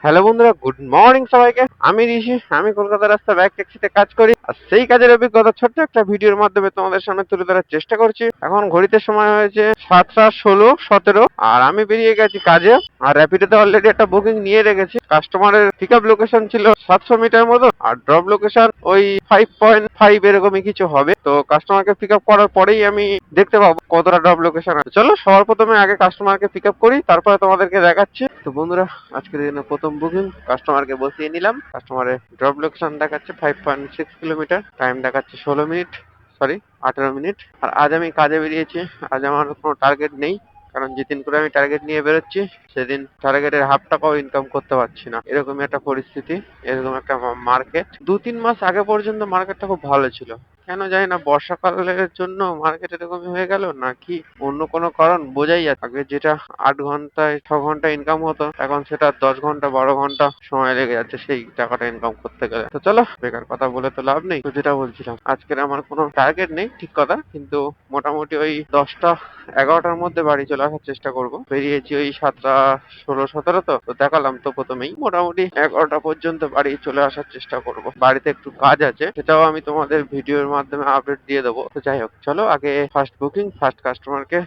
Hello বন্ধুরা, good morning সবাইকে। আমি ঋষি, আমি কলকাতা রাস্তা ব্যাক ট্যাক্সিতে কাজ করি। আর সেই কাজের অভিজ্ঞতা ছোট্ট একটা ভিডিওর মাধ্যমে তোমাদের সামনে তুলে ধরার চেষ্টা করছি। এখন ঘড়িতে সময় হয়েছে 7টা 16 17, আর আমি বেরিয়ে গেছি কাজে। আর র্যাপিডোতে অলরেডি একটা বুকিং নিয়ে রেখেছি। কাস্টমারের পিক আপ লোকেশন ছিল 700 মিটার মতো, আর ড্রপ লোকেশন ওই 5.5 এরকমই কিছু হবে। তো কাস্টমারকে পিক আপ করার পরেই আমি দেখতে পাবো কতটা ড্রপ লোকেশন আছে। চলো সবার প্রথমে আগে কাস্টমারকে পিক আপ করি, তারপরে তোমাদেরকে দেখাচ্ছি। তো বন্ধুরা, আজকের দিনে প্রথম বুকিং, কাস্টমারকে বসিয়ে নিলাম। কাস্টমারের ড্রপ লোকেশন দেখাচ্ছে 5.6 কিলোমিটার, টাইম দেখাচ্ছে 16 মিনিট, সরি 18 মিনিট। আর আজ আমি কাজে বেরিয়েছি। আজ আমার কোনো টার্গেট নেই, কারণ যেদিন করে আমি টার্গেট নিয়ে বেরোচ্ছি সেদিন টার্গেটের হাফ টাকাও ইনকাম করতে পারছি না। এরকম একটা পরিস্থিতি, এরকম একটা মার্কেট। 2-3 মাস আগে পর্যন্ত মার্কেটটা খুব ভালো ছিল। কেন জানি না বর্ষাকালের জন্য মার্কেট এরকমই হয়ে গেল, নাকি অন্য কোনো কারণ বোঝাই যাচ্ছে। আগে যেটা 8 ঘন্টায় 6 ঘন্টা ইনকাম হতো, এখন সেটা 10 ঘন্টা 12 ঘন্টা সময় লেগে যাচ্ছে সেই টাকাটা ইনকাম করতে গেলে। তো চলো বেকার কথা বলে তো লাভ নেই। তো যেটা বলছিলাম, আজকের আমার কোনো টার্গেট নেই ঠিক কথা, কিন্তু মোটামুটি ওই 10টা 11টার মধ্যে বাড়ি চলে আসার চেষ্টা করব। বেরিয়েছি ওই 7টা 16 17, তো দেখালাম তো প্রথমেই। মোটামুটি 11টা পর্যন্ত বাড়ি চলে আসার চেষ্টা করব। বাড়িতে একটু কাজ আছে, সেটাও আমি তোমাদের ভিডিওর মাধ্যমে আপডেট দিয়ে দেবো। তো যাই হোক, চলো আগে ফার্স্ট বুকিং, ফার্স্ট কাস্টমারকে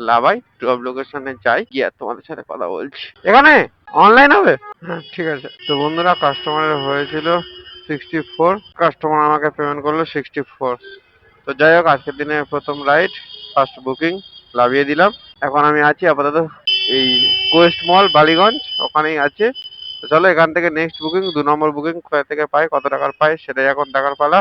লাভাই, ড্রপ লোকেশনে যাই, গিয়ে আর তোমাদের সাথে কথা বলছি। এখানে অনলাইন হবে? হ্যাঁ ঠিক আছে। তো বন্ধুরা, কাস্টমারের হয়েছিল 64, কাস্টমার আমাকে পেমেন্ট করলো 64। তো যাই হোক, আজকের দিনে প্রথম রাইড, ফার্স্ট বুকিং লাভিয়ে দিলাম। এখন আমি আছি আপাতত এই কোয়েস্ট মল বালিগঞ্জ, ওখানেই আছে। তো চলো এখান থেকে নেক্সট বুকিং, 2 নম্বর বুকিং কোথা থেকে পাই, কত টাকার পাই, সেটাই এখন দেখার পালা।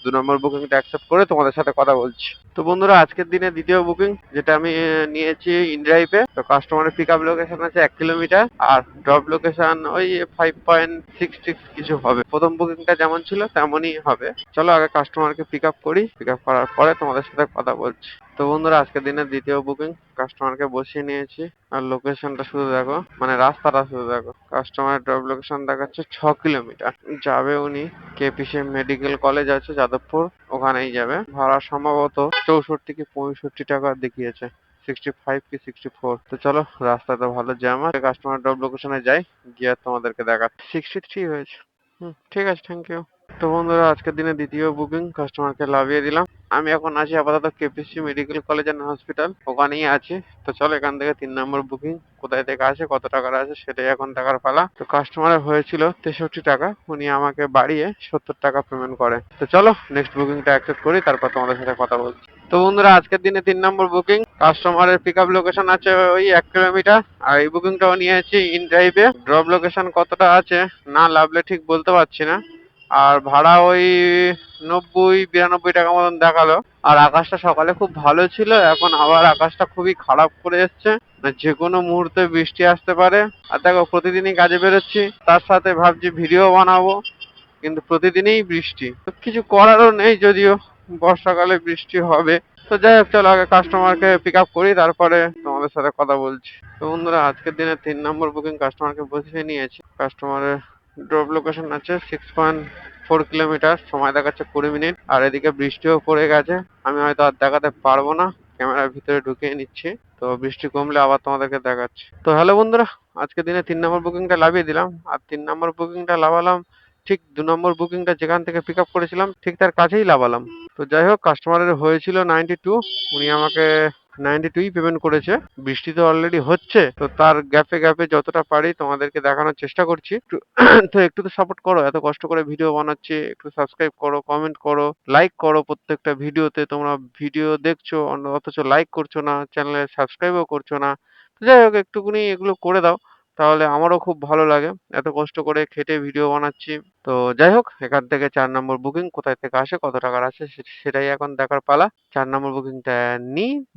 2 নম্বর বুকিংটা অ্যাকসেপ্ট করে তোমাদের সাথে কথা বলছি। তো বন্ধুরা, আজকের দিনে দ্বিতীয় বুকিং, যেটা আমি নিয়েছি ইনড্রাইভে। তো কাস্টমারের পিক আপ লোকেশন আছে 1 কিলোমিটার, আর ড্রপ লোকেশন ওই 5.66 কিছু হবে। প্রথম বুকিংটা যেমন ছিল তেমনই হবে। চলো আগে কাস্টমারকে পিক আপ করি, পিক আপ করার পরে তোমাদের সাথে কথা বলছি। তো বন্ধুরা, আজকের দিনের দ্বিতীয় বুকিং, কাস্টমারকে বসিয়ে নিয়েছি। আর লোকেশনটা শুধু দেখো, মানে রাস্তাটা শুধু দেখো। কাস্টমারের ড্রপ লোকেশন দেখাচ্ছে 6 কিলোমিটার। যাবে উনি কেপিসি মেডিকেল কলেজ আছে যাদবপুর, ওখানেই যাবে। ভাড়া সম্ভবত 64 কি 65 টাকা দেখিয়েছে, 65 কি 64। তো চলো, রাস্তায় তো ভালো জ্যাম আছে, কাস্টমার ড্রপ লোকেশনে যাই, গিয়ে তোমাদেরকে দেখাচ্ছি। 63 হয়েছে। ঠিক আছে, থ্যাংক ইউ। তো বন্ধুরা, আজকের দিনে দ্বিতীয় বুকিং, কাস্টমারকে লাভিয়ে দিলাম। আমি এখন আছি আপাতত KPC medical college and hospital, ওখানেই আছি। তো চলো এখান থেকে 3 নম্বর বুকিং কোথায় থেকে আসে, কত টাকার আছে, সেটাই এখন দেখার পালা। তো কাস্টমারের হয়েছিল 63 টাকা, উনি আমাকে বাড়িয়ে 70 টাকা পেমেন্ট করে। তো চলো নেক্সট বুকিংটা অ্যাকসেপ্ট করি, তারপর তোমাদের সাথে কথা বলছি। তো বন্ধুরা, আজকের দিনে 3 নম্বর বুকিং, কাস্টমারের পিক আপ লোকেশন আছে ওই 1 কিলোমিটার, আর এই বুকিংটাও নিয়েছি ইন ড্রাইভে। ড্রপ লোকেশন কতটা আছে না লাভলে ঠিক বলতে পারছি না। আর ভাড়া ওই 90-92 টাকা মতন দেখালো। আর আকাশটা সকালে খুব ভালো ছিল, এখন আবার আকাশটা খুবই খারাপ করে এসছে, যে কোনো মুহূর্তে বৃষ্টি আসতে পারে। আর দেখো, প্রতিদিনই কাজে বেরোচ্ছি, তার সাথে ভাবছি ভিডিও বানাবো, কিন্তু প্রতিদিনই বৃষ্টি। তো কিছু করারও নেই, যদিও বর্ষাকালে বৃষ্টি হবে। তো যাই হোক, চলো আগে কাস্টমারকে পিক আপ করি, তারপরে তোমাদের সাথে কথা বলছি। তো বন্ধুরা, আজকের দিনে 3 নম্বর বুকিং, কাস্টমারকে বসিয়ে নিয়েছি। কাস্টমারের ড্রপ লোকেশন আছে 6.4 কিলোমিটার, সময় দেখাচ্ছে 20 মিনিট। আর এদিকে বৃষ্টিও পড়ে গেছে, আমি হয়তো আর দেখাতে পারবো না, ক্যামেরার ভিতরে ঢুকিয়ে নিচ্ছি। তো বৃষ্টি কমলে আবার তোমাদেরকে দেখাচ্ছি। তো হ্যালো বন্ধুরা, আজকের দিনে 3 নম্বর বুকিংটা লাভিয়ে দিলাম। আর 3 নম্বর বুকিংটা লাভালাম ঠিক 2 নম্বর বুকিংটা যেখান থেকে পিক আপ করেছিলাম ঠিক তার কাছেই লাভালাম। তো যাই হোক, কাস্টমারের হয়েছিল 92, উনি আমাকে 92ই পেমেন্ট করেছে। বৃষ্টি তো অলরেডি হচ্ছে, তো তার গ্যাপে গ্যাপে যতটা পারি তোমাদেরকে দেখানোর চেষ্টা করছি। তো একটু তো সাপোর্ট করো, এত কষ্ট করে ভিডিও বানাচ্ছি, একটু সাবস্ক্রাইব করো, কমেন্ট করো, লাইক করো। প্রত্যেকটা ভিডিওতে তোমরা ভিডিও দেখছো অথচ লাইক করছো না, চ্যানেলে সাবস্ক্রাইবও করছো না। তো যাই হোক, একটুকুনি এগুলো করে দাও, তাহলে আমারও খুব ভালো লাগে। এত কষ্ট করে খেটে ভিডিও বানাচ্ছি। তো যাই হোক, এখান থেকে 4 নম্বর বুকিং কোথায় থেকে আসে, কত টাকার আসে, সেটাই এখন দেখার পালা। 4 নম্বর বুকিংটা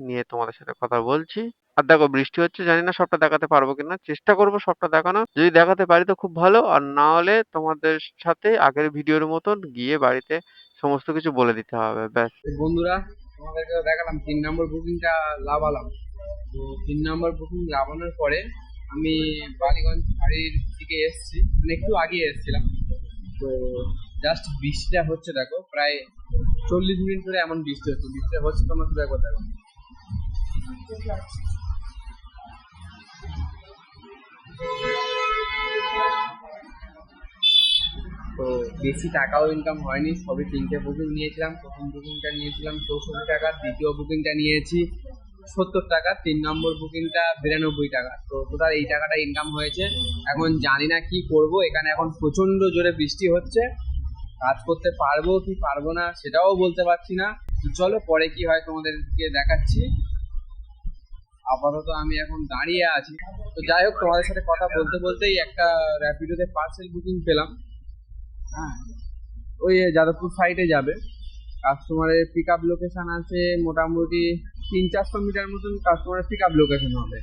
নিয়ে তোমাদের সাথে কথা বলছি। আর দেখো, বৃষ্টি হচ্ছে, জানি না সবটা দেখাতে পারবো কিনা, চেষ্টা করবো সবটা দেখানো। যদি দেখাতে পারি তো খুব ভালো, আর না হলে তোমাদের সাথে আগের ভিডিওর মতন গিয়ে বাড়িতে সমস্ত কিছু বলে দিতে হবে, ব্যাস। বন্ধুরা, তোমাদেরকে দেখালাম 3 নম্বর বুকিংটা লাভালাম। তো 3 নম্বর বুকিং লাভানোর পরে আমি বালিগঞ্জ বাড়ির দিকে এসেছি, মানে একটু আগে এসেছিলাম। তো জাস্ট বৃষ্টিটা হচ্ছে, দেখো প্রায় 40 মিনিট ধরে এমন বৃষ্টি হচ্ছে। বৃষ্টিটা হচ্ছে, তোমরা শুধু একবার দেখো। তো বেশি টাকাও ইনকাম হয়নি, সবই 3টে বুকিং নিয়েছিলাম। প্রথম বুকিংটা নিয়েছিলাম 64 টাকা, দ্বিতীয় বুকিংটা নিয়েছি 70 টাকা, 3 নম্বর বুকিংটা 92 টাকা। তো টোটাল এই টাকাটা ইনকাম হয়েছে। এখন জানি না কি করব, এখানে এখন প্রচন্ড জোরে বৃষ্টি হচ্ছে, কাজ করতে পারবো কি পারবো না সেটাও বলতে পারছি না। তো চলো পরে কি হয় তোমাদেরকে দেখাচ্ছি। আপাতত আমি এখন দাঁড়িয়ে আছি। তো যাই হোক, তোমাদের সাথে কথা বলতে বলতেই একটা র্যাপিডোতে পার্সেল বুকিং পেলাম। হ্যাঁ, ওই যাদবপুর সাইডে যাবে। কাস্টমারের পিক আপ লোকেশন আছে মোটামুটি 300-400 মিটার মতন কাস্টমারের পিক আপ লোকেশন হবে,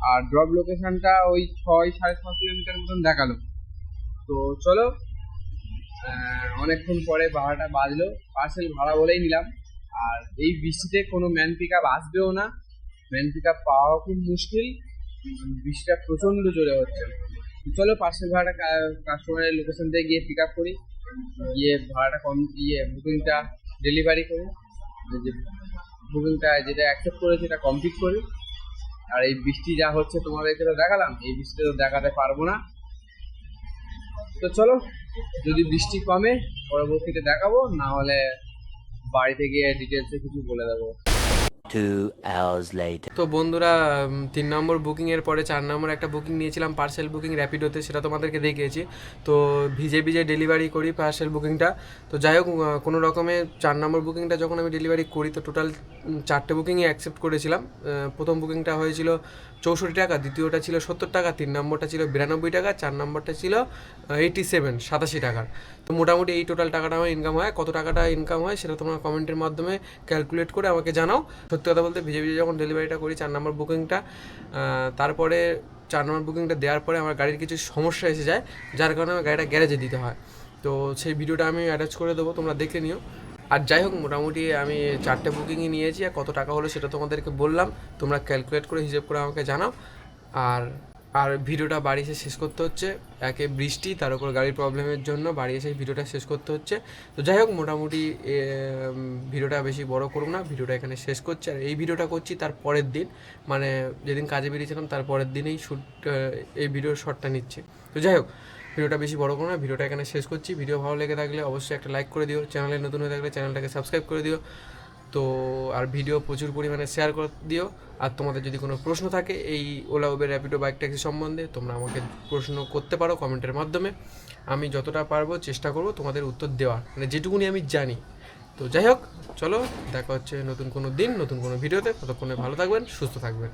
আর ড্রপ লোকেশনটা ওই 6-6.5 কিলোমিটার মতন দেখালো। তো চলো, অনেকক্ষণ পরে ভাড়াটা বাজলো, পার্সেল ভাড়া বলেই নিলাম। আর এই বৃষ্টিতে কোনো ম্যান পিক আপ আসবেও না, ম্যান পিক আপ পাওয়া খুব মুশকিল, বৃষ্টিটা প্রচণ্ড জোরে হচ্ছে। চলো পার্সেল ভাড়াটা কাস্টমারের লোকেশন থেকে গিয়ে পিক আপ করি, গিয়ে ভাড়াটা বুকিংটা ডেলিভারি করি, যে বুকিংটা যেটা অ্যাকসেপ্ট করেছি সেটা কমপ্লিট করি। আর এই বৃষ্টি যা হচ্ছে তোমাদেরকে তো দেখালাম, এই বৃষ্টিতে তো দেখাতে পারবো না। তো চলো, যদি বৃষ্টি কমে পরবর্তীতে দেখাবো, না হলে বাড়িতে গিয়ে ডিটেলসে কিছু বলে দেবো। 2 hours later. তো বন্ধুরা, 3 নম্বর বুকিংয়ের পরে 4 নম্বর একটা বুকিং নিয়েছিলাম পার্সেল বুকিং র্যাপিডোতে, সেটা তোমাদেরকে দেখিয়েছি। তো ভিজে ভিজে ডেলিভারি করি পার্সেল বুকিংটা। তো যাই হোক, কোনো রকমে 4 নম্বর বুকিংটা যখন আমি ডেলিভারি করি, তো টোটাল 4টে বুকিংই অ্যাকসেপ্ট করেছিলাম। প্রথম বুকিংটা হয়েছিল 64 টাকা, দ্বিতীয়টা ছিল 70 টাকা, 3 নম্বরটা ছিল 92 টাকা, 4 নম্বরটা ছিল 87 টাকার। তো মোটামুটি এই টোটাল টাকাটা আমার ইনকাম হয়। কত টাকাটা ইনকাম হয় সেটা তোমরা কমেন্টের মাধ্যমে ক্যালকুলেট করে আমাকে জানাও। সত্যি কথা বলতে ভিজে ভিজে যখন ডেলিভারিটা করি 4 নম্বর বুকিংটা, তারপরে 4 নম্বর বুকিংটা দেওয়ার পরে আমার গাড়ির কিছু সমস্যা এসে যায়, যার কারণে আমার গাড়িটা গ্যারেজে দিতে হয়। তো সেই ভিডিওটা আমি অ্যাটাচ করে দেবো, তোমরা দেখে নিও। আর যাই হোক, মোটামুটি আমি 4টে বুকিংই নিয়েছি, আর কত টাকা হলো সেটা তোমাদেরকে বললাম। তোমরা ক্যালকুলেট করে হিসেব করে আমাকে জানাও। আর ভিডিওটা বাড়ি এসে শেষ করতে হচ্ছে, একে বৃষ্টি, তার উপর গাড়ির প্রবলেমের জন্য বাড়ি এসে ভিডিওটা শেষ করতে হচ্ছে। তো যাই হোক, মোটামুটি ভিডিওটা বেশি বড় করুন না, ভিডিওটা এখানে শেষ করছি। আর এই ভিডিওটা করছি তার পরের দিন, মানে যেদিন কাজে বেরিয়েছিলাম তার পরের দিনেই এই ভিডিওর শর্টটা নিচ্ছি। তো যাই হোক, ভিডিওটা বেশি বড় করো না, ভিডিওটা এখানে শেষ করছি। ভিডিও ভালো লেগে থাকলে অবশ্যই একটা লাইক করে দিও, চ্যানেলে নতুন হয়ে থাকলে চ্যানেলটাকে সাবস্ক্রাইব করে দিও। তো আর ভিডিও প্রচুর পরিমাণে শেয়ার করে দিও। আর তোমাদের যদি কোনো প্রশ্ন থাকে এই OLA Uber Rapido bike taxi সম্বন্ধে, তোমরা আমাকে প্রশ্ন করতে পারো কমেন্টের মাধ্যমে। আমি যতটা পারবো চেষ্টা করবো তোমাদের উত্তর দেওয়ার, মানে যেটুকুনি আমি জানি। তো যাই হোক, চলো দেখা হচ্ছে নতুন কোনো দিন নতুন কোনো ভিডিওতে। ততক্ষণে ভালো থাকবেন, সুস্থ থাকবেন।